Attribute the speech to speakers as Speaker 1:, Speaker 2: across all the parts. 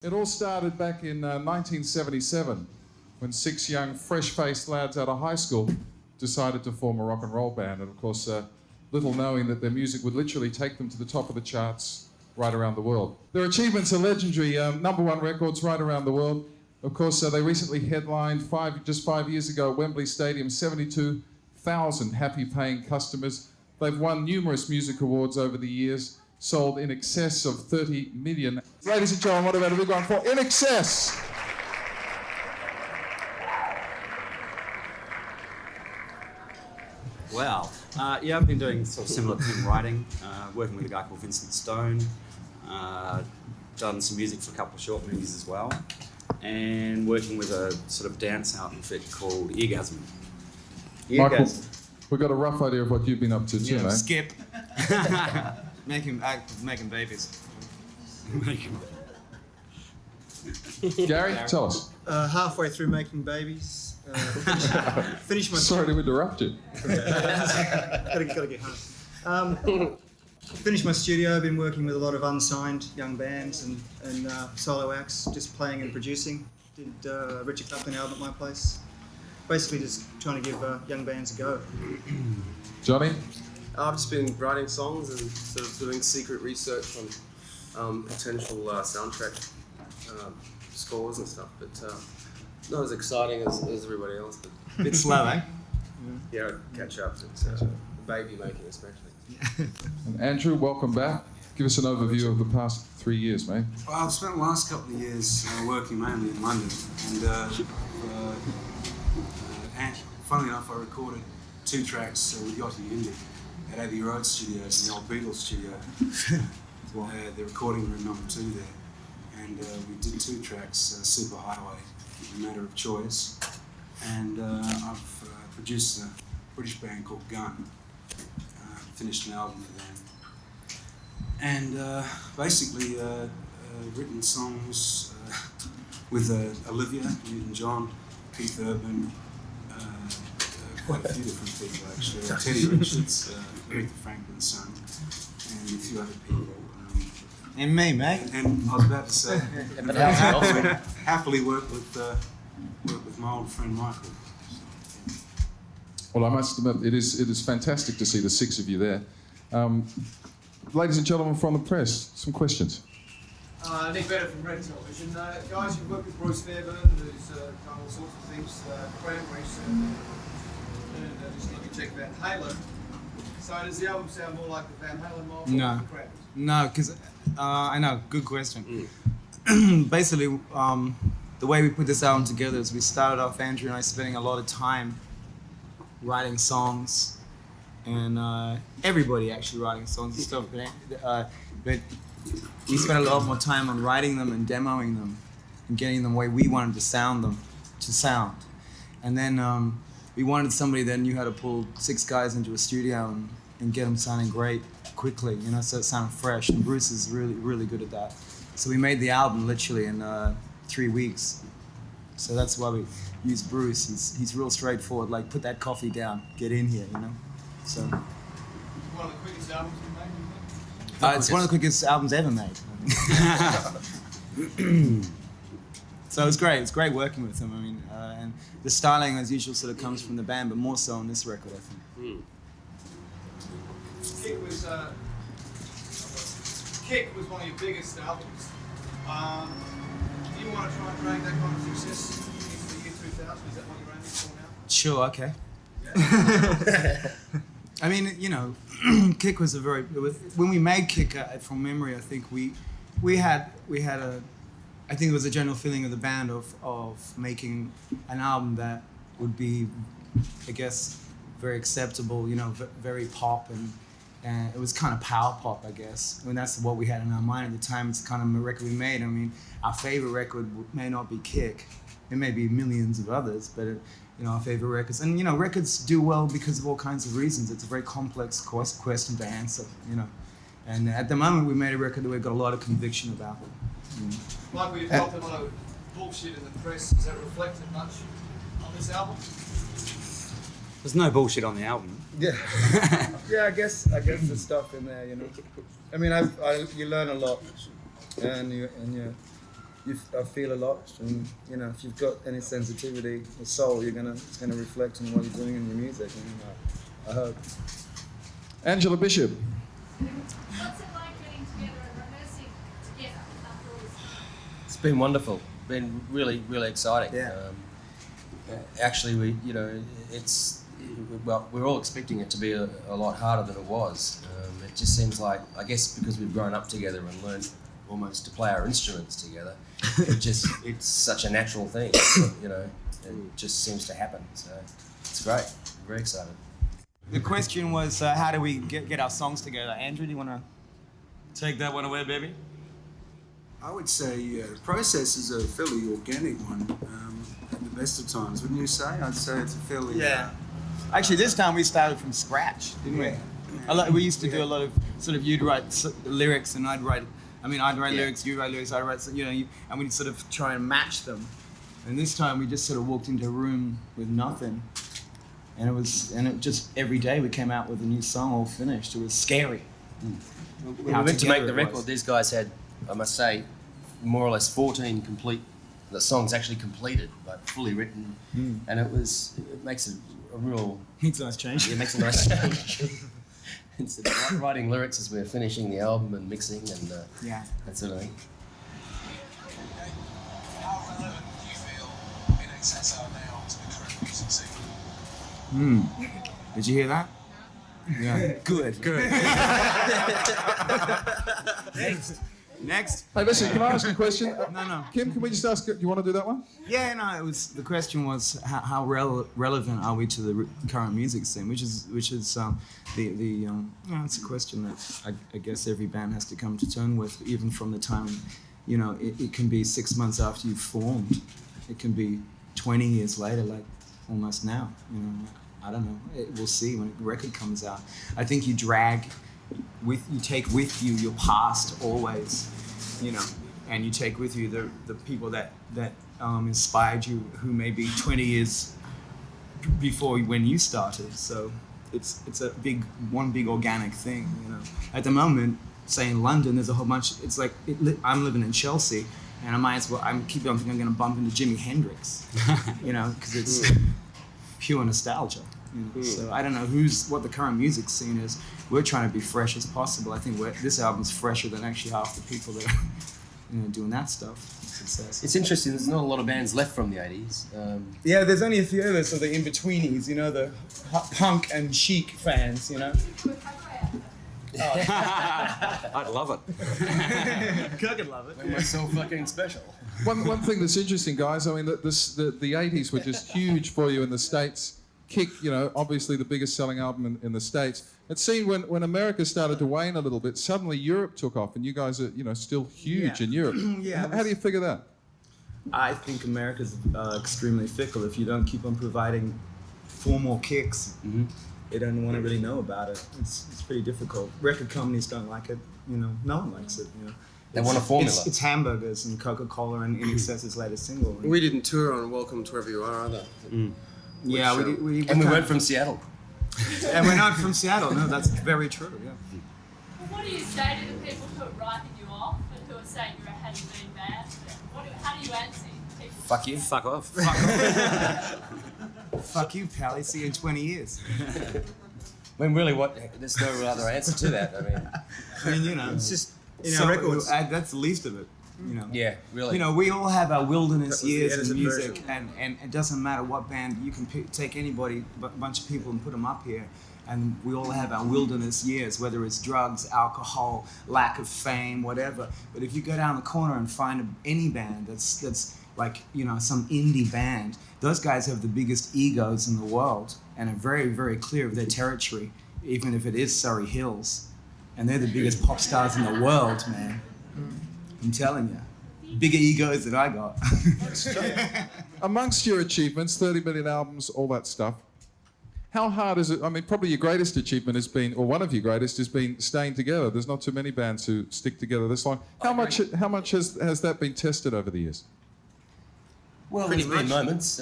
Speaker 1: It all started back in 1977 when 6 young, fresh-faced lads out of high school decided to form a rock and roll band. And of course, little knowing that their music would literally take them to the top of the charts right around the world. Their achievements are legendary, #1 records right around the world. Of course, they recently headlined just 5 years ago at Wembley Stadium, 72,000 happy paying customers. They've won numerous music awards over the years, sold in excess of 30 million. Ladies and gentlemen, what about a big one for INXS?
Speaker 2: Wow. Yeah, I've been doing sort of similar thing, writing, working with a guy called Vincent Stone, done some music for a couple of short movies as well, and working with a sort of dance outfit called Eargasm.
Speaker 1: Michael, we've got a rough idea of what you've been up to too, mate.
Speaker 3: Skip. making babies.
Speaker 1: Gary, tell us.
Speaker 4: Halfway through making babies. Finish my.
Speaker 1: Sorry to interrupt you.
Speaker 4: gotta get home. Finished my studio. Been working with a lot of unsigned young bands and solo acts, just playing and producing. Did Richard Clapton album at my place. Basically, just trying to give young bands a go.
Speaker 1: Johnny?
Speaker 5: I've just been writing songs and sort of doing secret research on potential soundtrack scores and stuff, but not as exciting as everybody else. But
Speaker 3: A bit slow, eh?
Speaker 5: yeah, catch up. It's baby making especially.
Speaker 1: And Andrew, welcome back. Give us an overview of the past 3 years, mate.
Speaker 6: Well, I've spent the last couple of years working mainly in London, and funnily enough, I recorded 2 tracks with Yachty Indy at Abbey Road Studios, in the old Beatles studio. The recording room #2 there. And we did 2 tracks, Super Highway, A Matter of Choice, and I've produced a British band called Gun, finished an album for them. And basically written songs with Olivia Newton-John, Keith Urban, quite a few different people actually, Teddy Richards, Aretha Franklin's son, and a few other people.
Speaker 3: And me, mate.
Speaker 6: And I was about to say, happily work with my old friend Michael.
Speaker 1: Well, I must admit, it is fantastic to see the 6 of you there. Ladies and gentlemen from the press, some questions.
Speaker 7: Nick Bennett from Red Television. Guys, you've worked with Bruce Fairbairn, who's done all sorts of things, Cranberries, and just let me check Van Halen. So does the album sound more like the Van Halen mold or
Speaker 3: No.
Speaker 7: the Cranberries?
Speaker 3: No, because I know, good question. Basically, the way we put this album together is we started off, Andrew and I, spending a lot of time writing songs, and everybody actually writing songs and stuff, but we spent a lot more time on writing them and demoing them and getting them the way we wanted to sound. And then we wanted somebody that knew how to pull 6 guys into a studio and get them sounding great quickly, you know, so it sounded fresh. And Bruce is really, really good at that. So we made the album literally in 3 weeks. So that's why we use Bruce. He's real straightforward, like put that coffee down, get in here, you know. So
Speaker 7: One of the quickest albums you've made, you think?
Speaker 3: it's one of the quickest albums ever made. So it's great. It's great working with him. I mean, and the styling, as usual, sort of comes from the band, but more so on this record, I think.
Speaker 7: Kick was one of your biggest albums. Do you want to try and drag that kind of success into the year 2000? Is that what you're aiming for now?
Speaker 3: Sure. Okay. I mean, you know, Kick was when we made Kick, from memory, I think we had I think it was a general feeling of the band of making an album that would be, I guess, very acceptable, you know, very pop, and it was kind of power pop, I guess. I mean, that's what we had in our mind at the time. It's kind of a record we made. I mean, our favorite record may not be Kick. There may be millions of others, but you know, our favorite records. And you know, records do well because of all kinds of reasons. It's a very complex question to answer, you know. And at the moment, we made a record that we've got a lot of conviction about.
Speaker 7: Michael, you've talked a lot of bullshit in the press. Is that reflected much on this album?
Speaker 2: There's no bullshit on the album.
Speaker 4: Yeah, yeah. I guess there's stuff in there, you know. I mean, you learn a lot, and
Speaker 3: I feel a lot, and you know, if you've got any sensitivity or soul, it's gonna reflect on what you're doing in your music. And I hope.
Speaker 1: Angela Bishop.
Speaker 8: What's it like getting together and rehearsing together after all this time?
Speaker 9: It's been wonderful. Been really, really exciting.
Speaker 3: Yeah.
Speaker 9: Actually, we're all expecting it to be a lot harder than it was. It just seems like, I guess because we've grown up together and learned almost to play our instruments together, it's such a natural thing, you know, it just seems to happen. So it's great. I'm very excited.
Speaker 3: The question was, how do we get our songs together? Andrew, do you want to take that one away, baby?
Speaker 6: I would say the process is a fairly organic one at the best of times, wouldn't you say? I'd say it's a fairly...
Speaker 3: Actually, this time we started from scratch, didn't we? We used to do a lot of sort of, you'd write lyrics and I'd write lyrics, you'd write lyrics, I'd write, you know, and we'd sort of try and match them. And this time we just sort of walked into a room with nothing. And it just, every day we came out with a new song all finished. It was scary.
Speaker 9: When we went to make the record, these guys had, I must say, more or less 14 complete, the songs actually completed, like fully written. And it makes a real...
Speaker 3: Makes a nice change.
Speaker 9: Yeah, it makes a nice change. Instead of writing lyrics as we're finishing the album and mixing and that sort of thing.
Speaker 10: How relevant do you feel INXS are now to the current music scene?
Speaker 3: Did you hear that? Yeah. Good. Next.
Speaker 1: Hey, listen, can I ask you a question?
Speaker 3: No.
Speaker 1: Kim, can we just ask, do you want to do that one?
Speaker 3: Yeah, no. The question was how relevant are we to the current music scene, which is it's a question that I guess every band has to come to terms with, even from the time, you know, it can be 6 months after you've formed, it can be 20 years later, like almost now. You know, I don't know. We'll see when the record comes out. I think you take with you your past always, you know, and you take with you the people that inspired you, who may be 20 years before when you started. So it's a big organic thing, you know. At the moment, say in London, there's a whole bunch. It's like I'm living in Chelsea, and I might as well. I'm thinking I'm going to bump into Jimi Hendrix, you know, because it's pure nostalgia. You know? So I don't know what the current music scene is. We're trying to be fresh as possible. I think this album's fresher than actually half the people that are, you know, doing that stuff. Success.
Speaker 9: It's interesting. There's not a lot of bands left from the '80s.
Speaker 3: Yeah, there's only a few of us, so the in-betweenies, you know, the punk and chic fans, you know.
Speaker 2: I'd love it.
Speaker 3: Kirk would love it.
Speaker 9: We're so fucking special.
Speaker 1: One thing that's interesting, guys, I mean, the 80s were just huge for you in the States. Kick, you know, obviously the biggest selling album in the States. It seemed when America started to wane a little bit, suddenly Europe took off, and you guys are, you know, still huge in Europe. How do you figure that?
Speaker 3: I think America's extremely fickle. If you don't keep on providing 4 more kicks, they don't want to really know about it. It's pretty difficult. Record companies don't like it. You know, no one likes it. You know,
Speaker 9: they want a formula.
Speaker 3: It's hamburgers and Coca-Cola and INXS's latest single.
Speaker 5: We didn't tour on Welcome to Wherever You Are either.
Speaker 3: Yeah, we
Speaker 9: weren't from Seattle.
Speaker 3: And we're not from Seattle. No, that's very true. Yeah.
Speaker 8: Well, what do you say to the people who are writing you off and who are saying you're a has-been band? How do you answer people?
Speaker 9: Fuck you.
Speaker 2: Fuck off.
Speaker 3: Fuck you, pal. See you in 20 years.
Speaker 9: When really, there's no other answer to that.
Speaker 3: I mean, you know,
Speaker 4: It's just in our records.
Speaker 3: That's the least of it. You know.
Speaker 9: Yeah, really.
Speaker 3: You know, we all have our wilderness
Speaker 5: That was the
Speaker 3: years in
Speaker 5: edited
Speaker 3: music,
Speaker 5: version.
Speaker 3: and it doesn't matter what band you can take anybody, a bunch of people, and put them up here, and we all have our wilderness years, whether it's drugs, alcohol, lack of fame, whatever. But if you go down the corner and find any band that's like, you know, some indie band, those guys have the biggest egos in the world and are very, very clear of their territory, even if it is Surrey Hills, and they're the biggest pop stars in the world, man. I'm telling you, bigger egos than I got.
Speaker 1: Amongst your achievements, 30 million albums, all that stuff, how hard is it? I mean, probably your greatest achievement has been, or one of your greatest, has been staying together. There's not too many bands who stick together this long. How much has that been tested over the years?
Speaker 9: Well, there's been moments.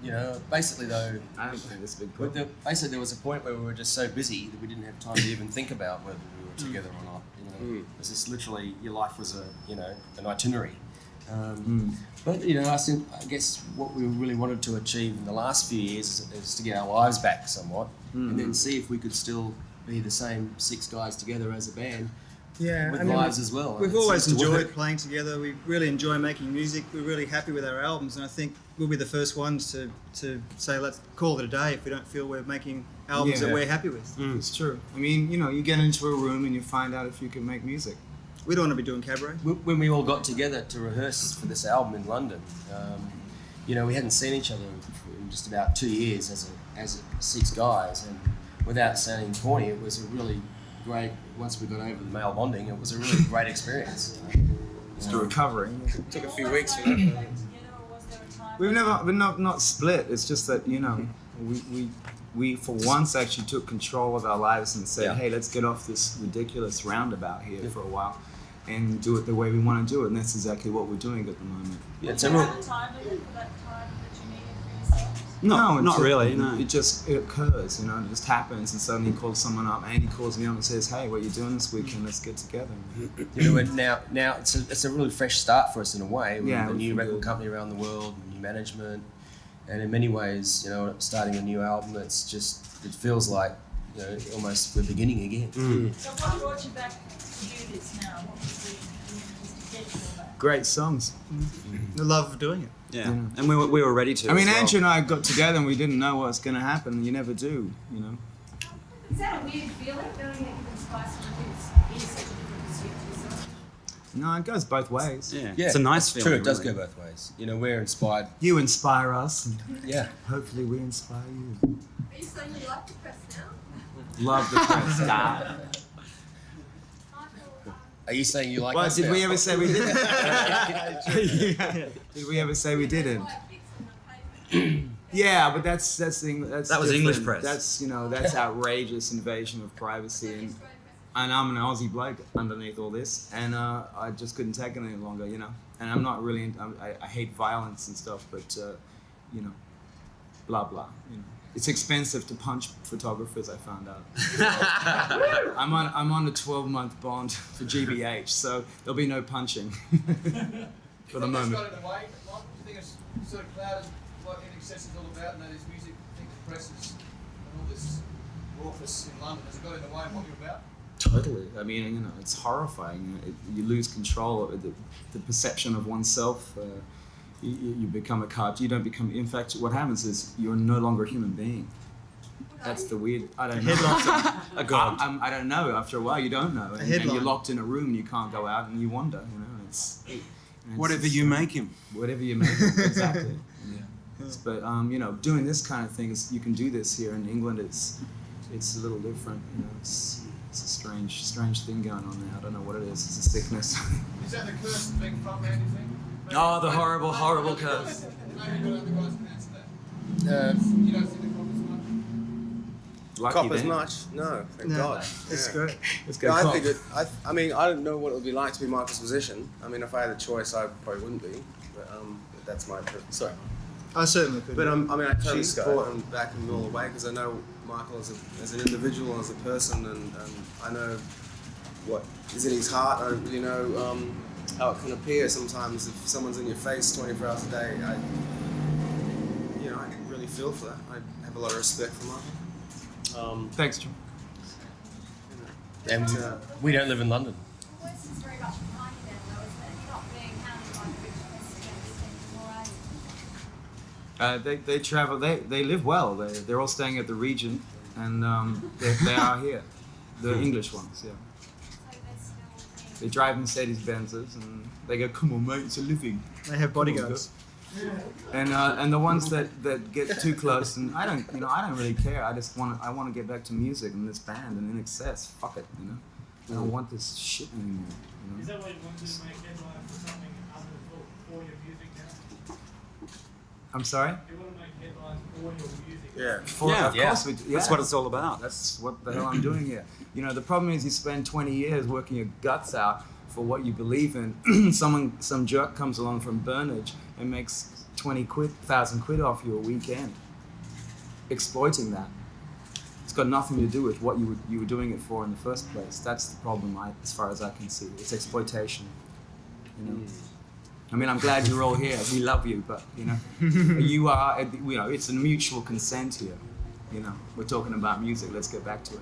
Speaker 9: You know, basically though,
Speaker 3: I don't think it's a big problem.
Speaker 9: basically there was a point where we were just so busy that we didn't have time to even think about whether we were together or not. You know, it was just literally your life was an itinerary, But you know, I guess what we really wanted to achieve in the last few years is to get our lives back somewhat, and then see if we could still be the same 6 guys together as a band.
Speaker 4: Yeah,
Speaker 9: with lives as well.
Speaker 4: We've
Speaker 9: It
Speaker 4: always
Speaker 9: seems to
Speaker 4: enjoyed
Speaker 9: work.
Speaker 4: playing together. We really enjoy making music. We're really happy with our albums, and I think we'll be the first ones to say let's call it a day if we don't feel we're making albums that we're happy with.
Speaker 3: It's true. I mean, you know, you get into a room and you find out if you can make music.
Speaker 4: We don't want to be doing cabaret.
Speaker 9: When we all got together to rehearse for this album in London, you know, we hadn't seen each other for just about 2 years as 6 guys, and without sounding corny, it was a really great. Once we got over the male bonding, it was a really great experience.
Speaker 3: It's a recovery.
Speaker 5: Took a few weeks for that.
Speaker 3: We've never, not split. It's just that, you know, we for once actually took control of our lives and said, hey, let's get off this ridiculous roundabout here for a while and do it the way we want to do it. And that's exactly what we're doing at the moment.
Speaker 9: Yeah,
Speaker 8: Do you have a time limit for that time that you needed for yourself?
Speaker 2: No, not really, no.
Speaker 3: It occurs, you know, it just happens, and suddenly you call someone up, Andy calls me up and says, hey, what are you doing this weekend? Let's get together.
Speaker 9: You know, now it's a really fresh start for us in a way. With
Speaker 3: Yeah,
Speaker 9: a new
Speaker 3: we
Speaker 9: record
Speaker 3: feel-
Speaker 9: company around the world, new management, and in many ways, you know, starting a new album. It feels like, you know, almost we're beginning again.
Speaker 8: So what brought you back to do this now? What was the impetus to get you back?
Speaker 3: Great songs.
Speaker 4: The love of doing it.
Speaker 2: Yeah, and we were ready to.
Speaker 3: I mean,
Speaker 2: as well.
Speaker 3: Andrew and I got together and we didn't know what was going to happen, and you never do, you know.
Speaker 8: Is that a weird feeling, knowing that you can inspire someone who's in such a different pursuit to yourself?
Speaker 3: No, it goes both ways.
Speaker 2: Yeah,
Speaker 9: Yeah,
Speaker 2: it's a nice
Speaker 9: True,
Speaker 2: feeling.
Speaker 9: it does
Speaker 2: really.
Speaker 9: go both ways. You know, we're inspired.
Speaker 3: You inspire us, and
Speaker 9: Yeah.
Speaker 3: hopefully we inspire you.
Speaker 8: Are you saying you like the press now?
Speaker 3: Love the press.
Speaker 9: Are you saying you like
Speaker 3: Well,
Speaker 9: us
Speaker 3: did
Speaker 9: now?
Speaker 3: we ever say we did? Did we ever say we didn't? Yeah, but that's
Speaker 2: That was
Speaker 3: different.
Speaker 2: English press.
Speaker 3: That's that's outrageous invasion of privacy, and I'm an Aussie bloke underneath all this, and I just couldn't take it any longer, you know. And I'm not really, I hate violence and stuff, but you know, blah blah. You know, it's expensive to punch photographers. I found out. I'm on a 12-month bond for GBH, so there'll be no punching for the moment.
Speaker 7: Got in the way, Mike? Do you think it's sort of clouded what INXS is all about, and that is music? I think the press is, and all this raucous in London, has it got in the way of what you're about?
Speaker 3: Totally. I mean, you know, it's horrifying. You lose control of the perception of oneself. You become a card. You don't become. In fact, what happens is you're no longer a human being. That's the weird. I don't know.
Speaker 2: A god.
Speaker 3: I don't know. After a while, you don't know, and
Speaker 4: headline.
Speaker 3: you're locked in a room. And you can't go out, and you wonder. You know, it's
Speaker 6: Whatever you make him.
Speaker 3: Whatever you make. Exactly. Yeah. But you know, doing this kind of thing is you can do this here in England. It's a little different. You know, it's a strange thing going on there. I don't know what it is. It's a sickness.
Speaker 7: Is that the curse of being frontman, do you think?
Speaker 3: Oh, the horrible curse.
Speaker 7: Maybe the other guys can answer that.
Speaker 9: Uh,
Speaker 7: You don't think the coppers much?
Speaker 3: Lucky
Speaker 5: Cop as
Speaker 3: then.
Speaker 5: much? No, thank
Speaker 4: No,
Speaker 5: God.
Speaker 4: it's
Speaker 5: Yeah.
Speaker 4: great.
Speaker 3: Let's go
Speaker 5: Yeah, I
Speaker 3: cop.
Speaker 5: think I mean, I don't know what it would be like to be Michael's position. I mean, if I had a choice, I probably wouldn't be. But that's my sorry.
Speaker 4: I certainly could.
Speaker 5: But I mean, I totally
Speaker 4: Cheese guy.
Speaker 5: support and back him all the way because I know Michael as an individual, as a person, and I know what is in his heart. I don't really know how it can appear sometimes if someone's in your face 24 hours a day. I can really feel for that. I have a lot of respect for Michael.
Speaker 3: Thanks, John.
Speaker 9: and we don't live in London.
Speaker 8: The voice is very much behind you then, though, isn't it? You're not being hounded by the rich press anymore, are you?
Speaker 3: They travel. They live well. They're all staying at the Regent, and they are here. The English ones, yeah.
Speaker 8: So they're still
Speaker 3: They drive Mercedes Benzes, and they go, "Come on, mate, it's a living."
Speaker 4: They have bodyguards.
Speaker 3: And the ones that get too close, and I don't really care. I want to get back to music and this band and INXS. Fuck it, you know. I don't want this shit anymore. You know?
Speaker 11: Is that why you wanted to make headlines for something other for your music now?
Speaker 3: I'm sorry.
Speaker 11: Do you want to make headlines for your music?
Speaker 5: Yeah.
Speaker 3: Of course we do. Yeah.
Speaker 2: That's what it's all about.
Speaker 3: That's what the hell I'm doing here. You know, the problem is you spend 20 years working your guts out for what you believe in. Some jerk comes along from Burnage and makes 20,000 quid off you a weekend, exploiting that. It's got nothing to do with what you were doing it for in the first place. That's the problem, as far as I can see. It's exploitation. You know. I mean, I'm glad you're all here. We love you, but you know, you are. You know, it's a mutual consent here. You know, we're talking about music. Let's get back to it.